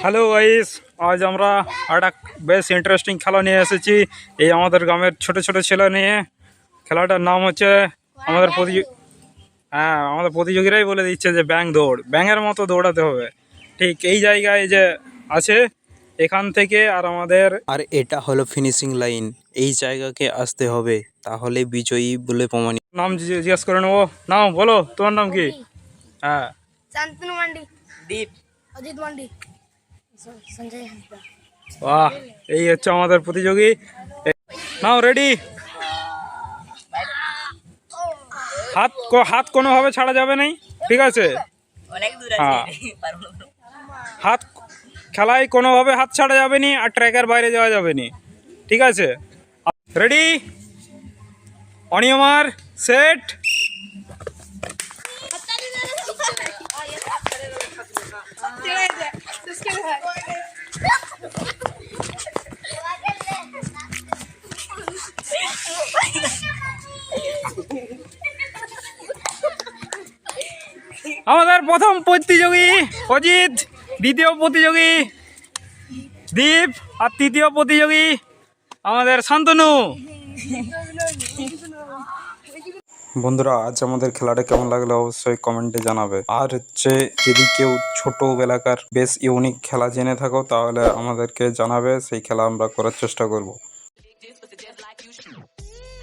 Hello guys, আজ আমরা একটা বেশ ইন্টারেস্টিং খেলা নিয়ে এসেছি এই আমাদের গ্রামের ছোট ছোট ছেলে নিয়ে। খেলাটার নাম হচ্ছে আমাদের আমাদের প্রতিযোগীরাই বলে দিচ্ছে যে ব্যাঙ দৌড়, ব্যাঙের মতো দৌড়াতে হবে। ঠিক এই জায়গায় যে আছে এখান থেকে আর এটা হলো ফিনিশিং লাইন, এই জায়গাকে আসতে হবে, তাহলে বিজয়ী বলে প্রমাণিত। নাম জিজ্ঞেস করে নেবো। নাম বলো, তোমার নাম কি? হ্যাঁ, শান্তনু মান্ডি, দীপ, অজিত মান্ডি, সঞ্জয় হাঁসদা। বাহ, এই হচ্ছে আমাদের প্রতিযোগী। নাও রেডি। হাত কোনোভাবে ছাড়া যাবে না, ঠিক আছে? হ্যাঁ, হাত খেলায় কোনোভাবে হাত ছাড়া যাবে না আর ট্র্যাকের বাইরে যাওয়া যাবে না, ঠিক আছে? রেডি, অনিয়মার সেট। আমাদের প্রথম প্রতিযোগী অজিত, দ্বিতীয় প্রতিযোগী দীপ আর তৃতীয় প্রতিযোগী আমাদের শান্তনু। বন্ধুরা, আজ আমাদের খেলাটা কেমন লাগলো অবশ্যই কমেন্টে জানাবে। আর হচ্ছে যদি কেউ ছোটবেলাকার বেশ ইউনিক খেলা জেনে থাকো তাহলে আমাদেরকে জানাবে, সেই খেলা আমরা করার চেষ্টা করব।